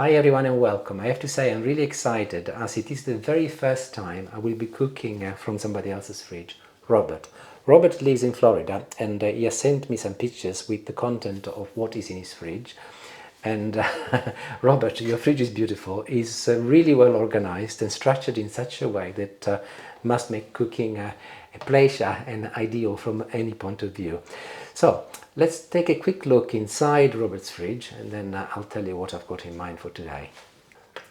Hi everyone and welcome. I have to say I'm really excited as it is the very first time I will be cooking from somebody else's fridge. Robert. Robert lives in Florida and he has sent me some pictures with the content of what is in his fridge. And Robert, your fridge is beautiful. It's really well organized and structured in such a way that must make cooking a pleasure and ideal from any point of view. So let's take a quick look inside Robert's fridge and then I'll tell you what I've got in mind for today.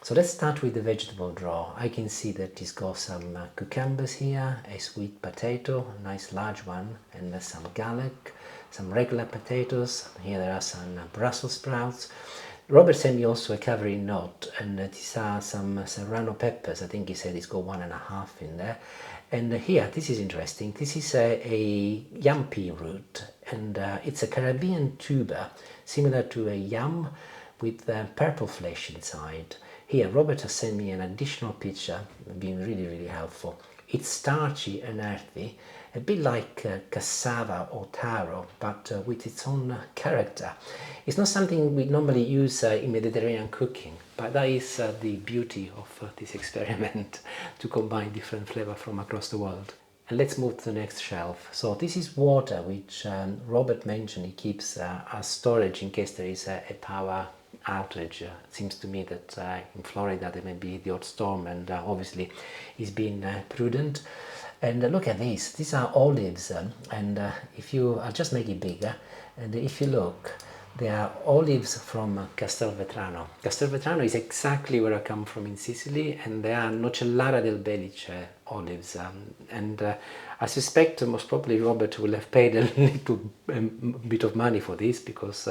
So let's start with the vegetable drawer. I can see that he's got some cucumbers here, a sweet potato, a nice large one, and some garlic, some regular potatoes. Here there are some Brussels sprouts. Robert sent me also a covering note, and these are some serrano peppers. I think he said he's got 1.5 in there. And here, this is interesting. This is a yampee root, and it's a Caribbean tuber, similar to a yam with purple flesh inside. Here, Robert has sent me an additional picture, being really helpful. It's starchy and earthy, a bit like cassava or taro, but with its own character. It's not something we normally use in Mediterranean cooking, but that is the beauty of this experiment, to combine different flavors from across the world. And let's move to the next shelf. So this is water, which Robert mentioned he keeps as storage in case there is a power outage. It seems to me that in Florida there may be the odd storm, and obviously he's been prudent. And look at these. These are olives, and I'll just make it bigger. And if you look, they are olives from Castelvetrano. Castelvetrano is exactly where I come from in Sicily, and they are Nocellara del Belice olives. I suspect most probably Robert will have paid a little bit of money for this, because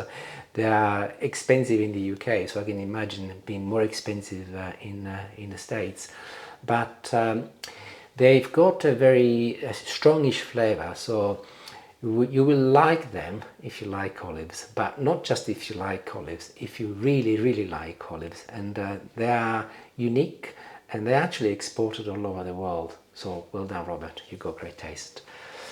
they are expensive in the UK, so I can imagine it being more expensive in the States. But they've got a very strongish flavor, so you will like them if you like olives, but not just if you like olives, if you really like olives. And they are unique, and they're actually exported all over the world. So well done, Robert, you got great taste.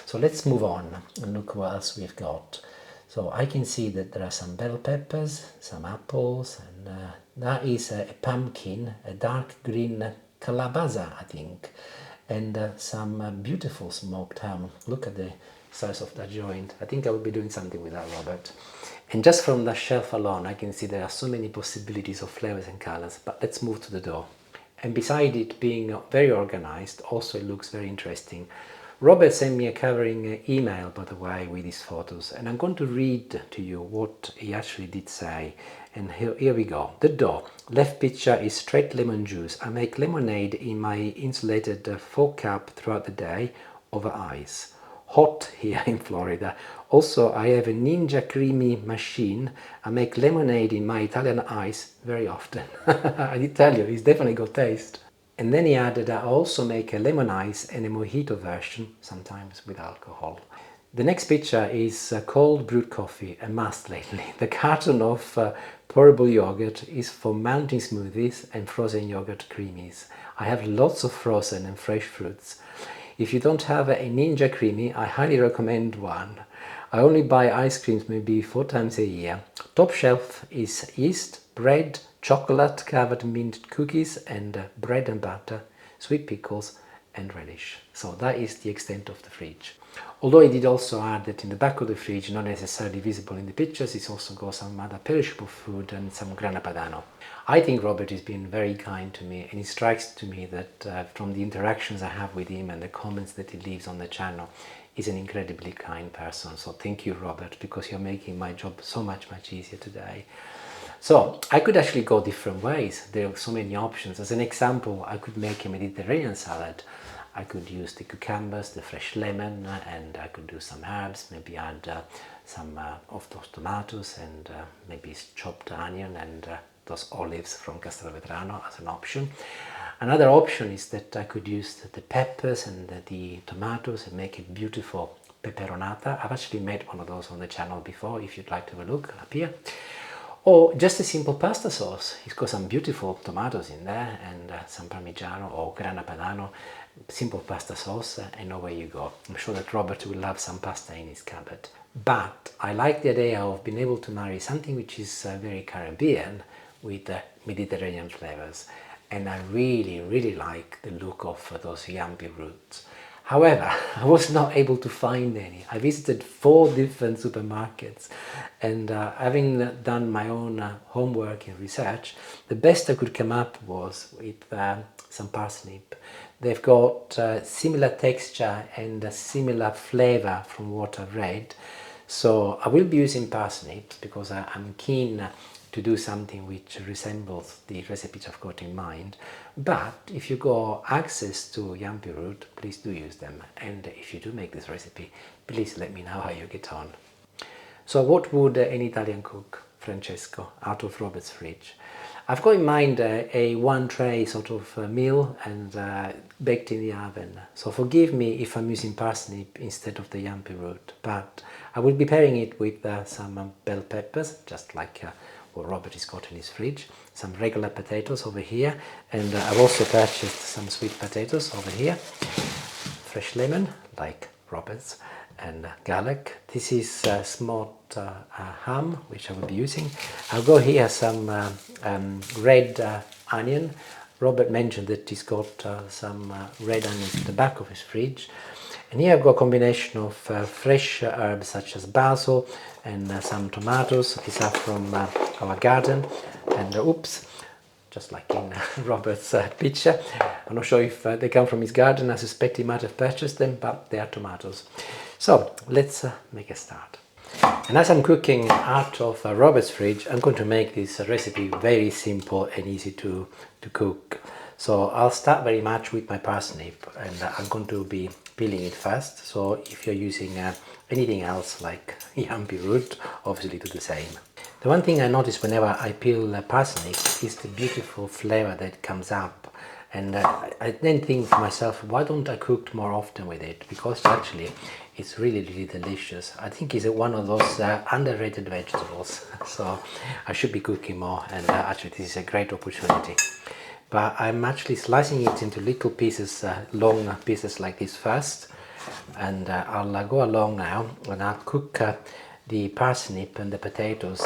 So let's move on and look what else we've got. So I can see that there are some bell peppers, some apples, and that is a pumpkin, a dark green calabaza, I think, and some beautiful smoked ham. Look at the size of that joint. I think I will be doing something with that, Robert. And just from the shelf alone, I can see there are so many possibilities of flavors and colors. But let's move to the door. And beside it being very organized, also it looks very interesting. Robert sent me a covering email, by the way, with his photos, and I'm going to read to you what he actually did say. And here we go. The door. Left picture is straight lemon juice. I make lemonade in my insulated 4-cup throughout the day over ice. Hot here in Florida. Also, I have a Ninja Creamy machine. I make lemonade in my Italian ice very often. I did tell you, he's definitely got taste. And then he added, I also make a lemon ice and a mojito version, sometimes with alcohol. The next picture is cold brewed coffee, a must lately. The carton of pourable yogurt is for mountain smoothies and frozen yogurt creamies. I have lots of frozen and fresh fruits. If you don't have a Ninja Creamy, I highly recommend one. I only buy ice creams maybe 4 times a year. Top shelf is yeast, bread, chocolate covered mint cookies, and bread and butter, sweet pickles and relish. So that is the extent of the fridge. Although he did also add that in the back of the fridge, not necessarily visible in the pictures, it's also got some other perishable food and some grana padano. I think Robert is being very kind to me, and it strikes to me that from the interactions I have with him and the comments that he leaves on the channel, he's an incredibly kind person. So thank you, Robert, because you're making my job so much easier today. So I could actually go different ways. There are so many options. As an example, I could make a Mediterranean salad. I could use the cucumbers, the fresh lemon, and I could do some herbs, maybe add some of those tomatoes and maybe chopped onion and those olives from Castelvetrano as an option. Another option is that I could use the peppers and the tomatoes and make a beautiful peperonata. I've actually made one of those on the channel before, if you'd like to have a look up here. Or just a simple pasta sauce. It's got some beautiful tomatoes in there and some parmigiano or grana padano. Simple pasta sauce, and away you go. I'm sure that Robert will love some pasta in his cupboard. But I like the idea of being able to marry something which is very Caribbean with Mediterranean flavors, and I really like the look of those yampee roots. However, I was not able to find any. I visited 4 different supermarkets, and having done my own homework and research, the best I could come up was with some parsnip. They've got similar texture and a similar flavor from what I've read. So I will be using parsnips because I'm keen to do something which resembles the recipe I've got in mind. But if you got access to yampee root, please do use them. And if you do make this recipe, please let me know how you get on. So what would an Italian cook, Francesco, out of Robert's fridge? I've got in mind a 1 tray sort of meal and baked in the oven. So forgive me if I'm using parsnip instead of the yampee root, but I will be pairing it with some bell peppers, just like what Robert has got in his fridge, some regular potatoes over here, and I've also purchased some sweet potatoes over here, fresh lemon, like Robert's, and garlic. This is smoked ham, which I will be using. I'll go here some red onion. Robert mentioned that he's got some red onions at the back of his fridge. And here I've got a combination of fresh herbs such as basil and some tomatoes. These are from our garden. And oops, just like in Robert's picture. I'm not sure if they come from his garden. I suspect he might have purchased them, but they are tomatoes. So let's make a start. And as I'm cooking out of Robert's fridge, I'm going to make this recipe very simple and easy to cook. So I'll start very much with my parsnip, and I'm going to be peeling it first. So if you're using anything else like yampee root, obviously do the same. The one thing I notice whenever I peel parsnip is the beautiful flavor that comes up. And I then think to myself, why don't I cook more often with it? Because actually it's really delicious. I think it's one of those underrated vegetables. So I should be cooking more, and actually this is a great opportunity. But I'm actually slicing it into little pieces, long pieces like this first. And I'll go along now and I'll cook the parsnip and the potatoes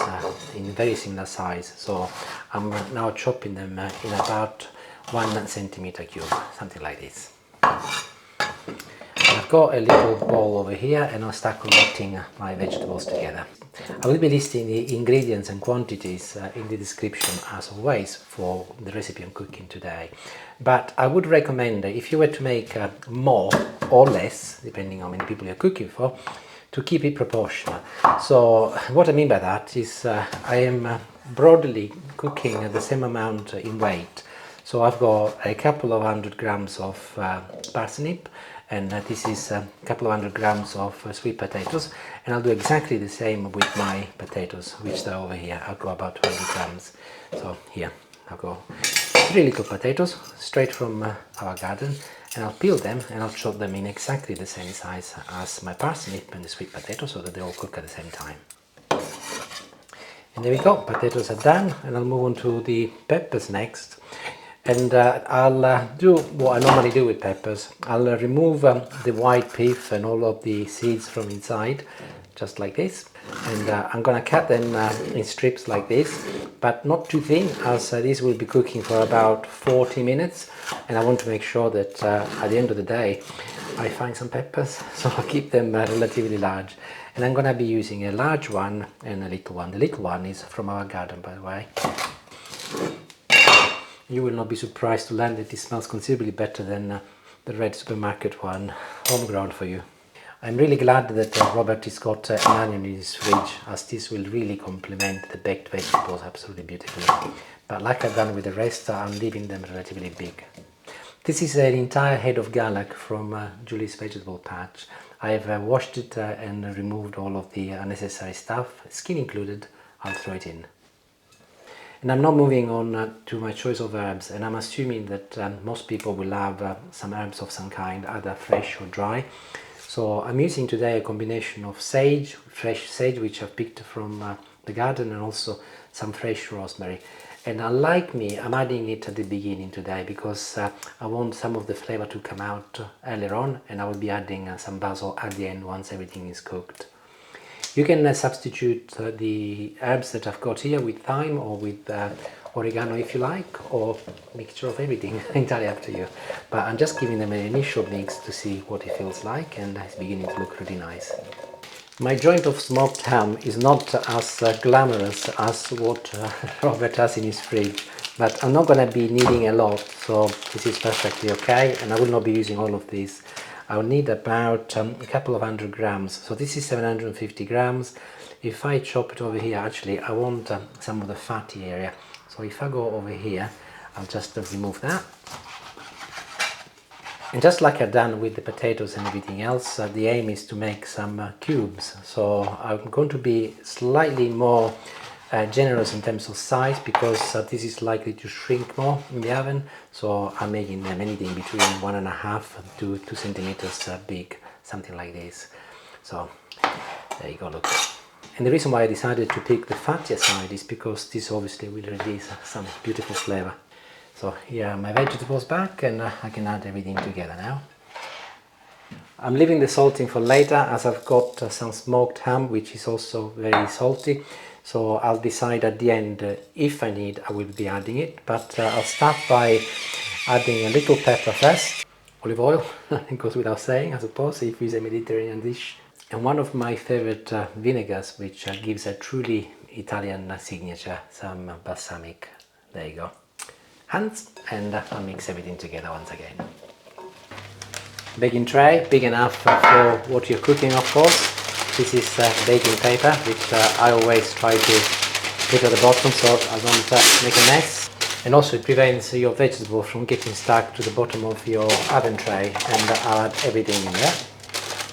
in very similar size. So I'm now chopping them in about 1 centimeter cube, something like this. I've got a little bowl over here and I'll start collecting my vegetables together. I will be listing the ingredients and quantities in the description as always for the recipe I'm cooking today. But I would recommend if you were to make more or less, depending on how many people you're cooking for, to keep it proportional. So what I mean by that is I am broadly cooking the same amount in weight. So I've got a couple of 100 grams of parsnip, and this is a couple of 100 grams of sweet potatoes, and I'll do exactly the same with my potatoes, which are over here. I'll go about 200 grams. So here I'll go 3 little potatoes straight from our garden, and I'll peel them and I'll chop them in exactly the same size as my parsnip and the sweet potatoes so that they all cook at the same time. And there we go, potatoes are done, and I'll move on to the peppers next. And I'll do what I normally do with peppers. I'll remove the white pith and all of the seeds from inside, just like this. And I'm gonna cut them in strips like this, but not too thin, as this will be cooking for about 40 minutes. And I want to make sure that at the end of the day, I find some peppers, so I'll keep them relatively large. And I'm gonna be using a large one and a little one. The little one is from our garden, by the way. You will not be surprised to learn that it smells considerably better than the red supermarket one, homegrown for you. I'm really glad that Robert has got an onion in his fridge, as this will really complement the baked vegetables absolutely beautifully. But like I've done with the rest, I'm leaving them relatively big. This is an entire head of garlic from Julie's vegetable patch. I've washed it and removed all of the unnecessary stuff, skin included. I'll throw it in. And I'm now moving on to my choice of herbs, and I'm assuming that most people will have some herbs of some kind, either fresh or dry. So I'm using today a combination of sage, fresh sage, which I've picked from the garden, and also some fresh rosemary. And unlike me, I'm adding it at the beginning today because I want some of the flavor to come out earlier on, and I will be adding some basil at the end once everything is cooked. You can substitute the herbs that I've got here with thyme or with oregano if you like, or mixture of everything, entirely up to you. But I'm just giving them an initial mix to see what it feels like, and it's beginning to look really nice. My joint of smoked ham is not as glamorous as what Robert has in his fridge, but I'm not going to be needing a lot, so this is perfectly okay, and I will not be using all of this. I'll need about a couple of 100 grams, so this is 750 grams. If I chop it over here, actually I want some of the fatty area, so if I go over here, I'll just remove that. And just like I've done with the potatoes and everything else, the aim is to make some cubes. So I'm going to be slightly more generous in terms of size, because this is likely to shrink more in the oven. So I'm making them anything between 1.5 to 2 centimeters big, something like this. So there you go, look. And the reason why I decided to pick the fattier side is because this obviously will release some beautiful flavor. So here are my vegetables back, and I can add everything together now. I'm leaving the salting for later, as I've got some smoked ham, which is also very salty. So I'll decide at the end if I need, I will be adding it. But I'll start by adding a little pepper first. Olive oil, it goes without saying, I suppose, if it's a Mediterranean dish. And one of my favorite vinegars, which gives a truly Italian signature, some balsamic. There you go. Hands, and I'll mix everything together once again. Baking tray, big enough for what you're cooking, of course. This is baking paper, which I always try to put at the bottom so I don't make a mess. And also it prevents your vegetable from getting stuck to the bottom of your oven tray, and I'll add everything in there.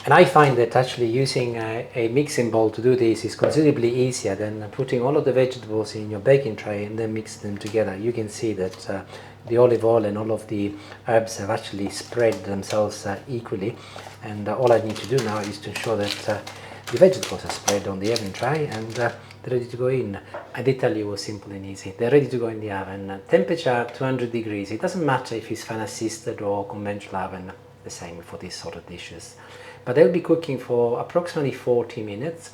And I find that actually using a mixing bowl to do this is considerably easier than putting all of the vegetables in your baking tray and then mix them together. You can see that the olive oil and all of the herbs have actually spread themselves equally, and all I need to do now is to ensure that the vegetables are spread on the oven tray, and they're ready to go in. I did tell you it was simple and easy. They're ready to go in the oven. Temperature 200 degrees. It doesn't matter if it's fan assisted or conventional oven, the same for these sort of dishes. But they'll be cooking for approximately 40 minutes,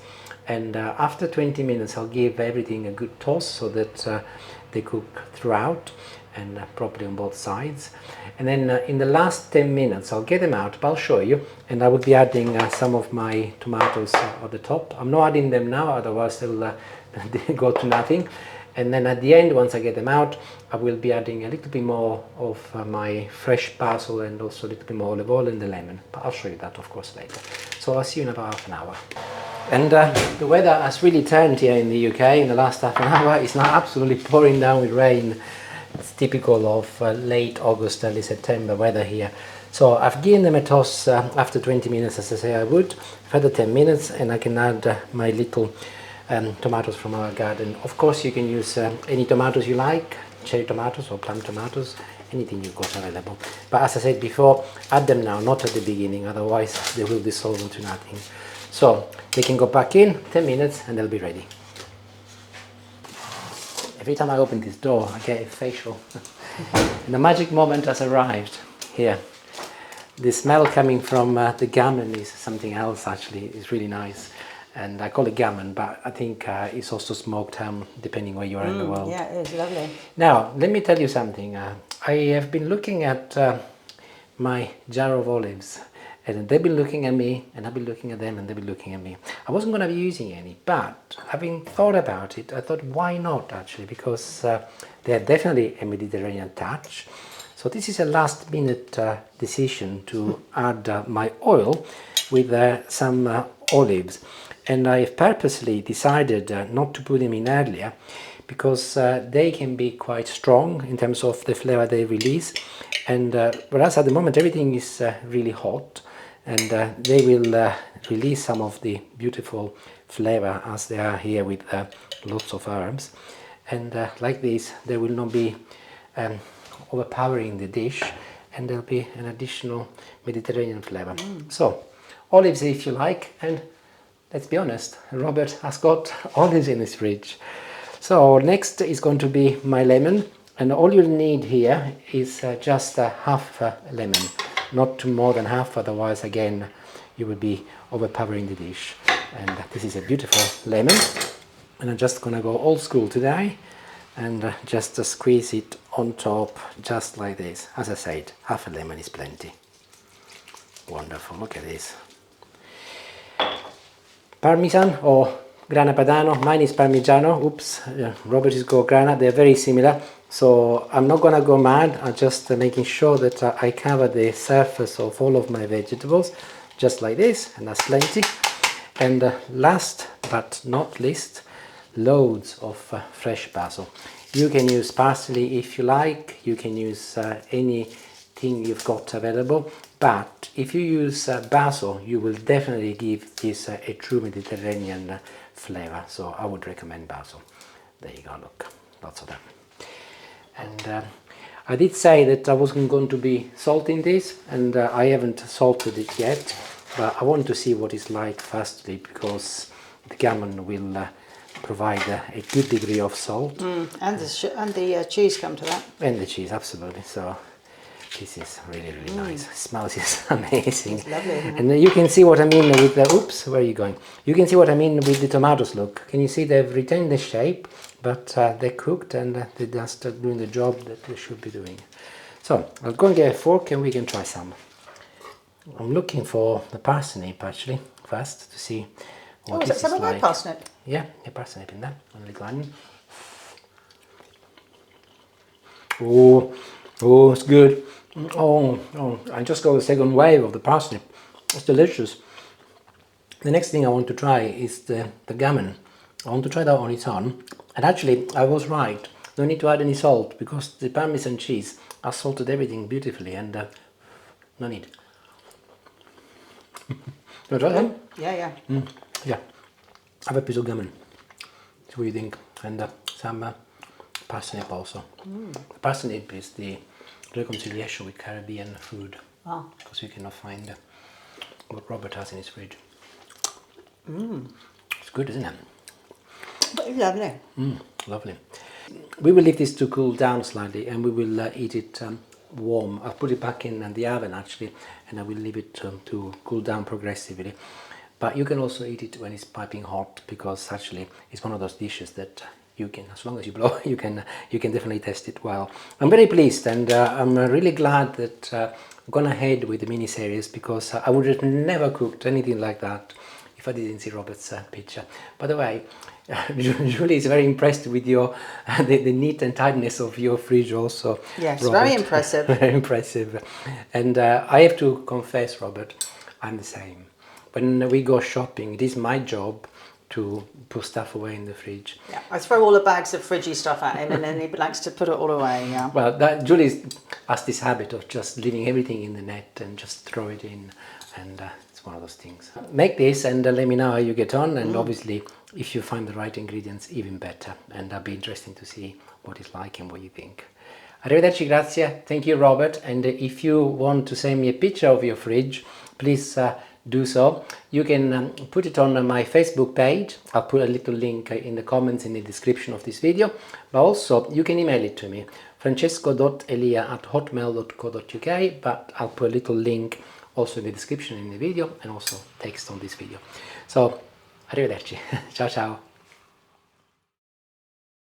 and after 20 minutes I'll give everything a good toss so that they cook throughout and properly on both sides. And then in the last 10 minutes I'll get them out, but I'll show you, and I will be adding some of my tomatoes at the top. I'm not adding them now, otherwise they'll go to nothing. And then at the end, once I get them out, I will be adding a little bit more of my fresh basil and also a little bit more olive oil and the lemon. But I'll show you that, of course, later. So I'll see you in about half an hour. And the weather has really turned here in the UK in the last half an hour. It's now absolutely pouring down with rain. It's typical of late August, early September weather here. So I've given them a toss after 20 minutes, as I say I would. Further 10 minutes, and I can add my little tomatoes from our garden. Of course you can use any tomatoes you like, cherry tomatoes or plum tomatoes, anything you've got available. But as I said before, add them now, not at the beginning, otherwise they will dissolve into nothing. So they can go back in 10 minutes and they'll be ready. Every time I open this door I get a facial. And the magic moment has arrived here. The smell coming from the gammon is something else, actually. It's really nice. And I call it gammon, but I think it's also smoked ham, depending where you are in the world. Yeah, it is lovely. Now, let me tell you something. I have been looking at my jar of olives, and they've been looking at me, and I've been looking at them, and they've been looking at me. I wasn't going to be using any, but having thought about it, I thought, why not, actually? Because they are definitely a Mediterranean touch. So this is a last-minute decision to add my oil with some olives. And I've purposely decided not to put them in earlier because they can be quite strong in terms of the flavor they release, and whereas at the moment everything is really hot, and they will release some of the beautiful flavor as they are here with lots of herbs, and like this they will not be overpowering the dish, and there'll be an additional Mediterranean flavor. So olives if you like, and let's be honest, Robert has got olives in his fridge. So next is going to be my lemon, and all you'll need here is just half a lemon, not more than half, otherwise again you will be overpowering the dish. And this is a beautiful lemon, and I'm just gonna go old school today. and just squeeze it on top, just like this. As I said, half a lemon is plenty. Wonderful, look at this. Parmesan or grana padano, mine is parmigiano, oops, Robert is go grana, they're very similar, so I'm not gonna go mad. I'm just making sure that I cover the surface of all of my vegetables, just like this, and that's plenty. And last but not least, loads of fresh basil. You can use parsley if you like, you can use anything you've got available, but if you use basil, you will definitely give this a true Mediterranean flavor, so I would recommend basil. There you go, look, lots of them. And I did say that I wasn't going to be salting this, and I haven't salted it yet, but I want to see what it's like firstly, because the gammon will provide a good degree of salt. And the cheese come to that. And the cheese, absolutely. So this is really nice. It smells is amazing. It's lovely, isn't it? And you can see what I mean with the, oops, where are you going? You can see what I mean with the tomatoes, look. Can you see they've retained the shape, but they're cooked and they're just doing the job that they should be doing. So I'll go and get a fork and we can try some. I'm looking for the parsnip actually first to see what this is like. Is that some of my parsnip? Yeah, a parsnip in there, a little onion. Oh, it's good. Oh, I just got the second wave of the parsnip. It's delicious. The next thing I want to try is the gammon. I want to try that on its own. And actually, I was right. No need to add any salt because the Parmesan cheese has salted everything beautifully, and no need. You want to try them? Yeah. Yeah. Have a piece of gammon. See what you think. And some parsnip also. Parsnip is the reconciliation with Caribbean food. Oh. Because you cannot find what Robert has in his fridge. It's good, isn't it? But lovely. Lovely. We will leave this to cool down slightly and we will eat it warm. I'll put it back in the oven actually, and I will leave it to cool down progressively. But you can also eat it when it's piping hot, because actually it's one of those dishes that you can, as long as you blow, you can definitely test it well. I'm very pleased, and I'm really glad that I've gone ahead with the mini series, because I would have never cooked anything like that if I didn't see Robert's picture. By the way, Julie is very impressed with your the neat and tidiness of your fridge also. Yes, Robert. very impressive. Very impressive. And I have to confess, Robert, I'm the same. When we go shopping, it is my job to put stuff away in the fridge. Yeah, I throw all the bags of fridgy stuff at him and then he likes to put it all away, yeah. Well, Julie has this habit of just leaving everything in the net and just throw it in, and it's one of those things. Make this and let me know how you get on, and obviously if you find the right ingredients, even better, and that'll be interesting to see what it's like and what you think. Arrivederci, grazie. Thank you, Robert. And if you want to send me a picture of your fridge, please do so. You can put it on my Facebook page. I'll put a little link in the comments in the description of this video, but also you can email it to me, francesco.elia@hotmail.co.uk, but I'll put a little link also in the description in the video and also text on this video. So arrivederci. Ciao ciao.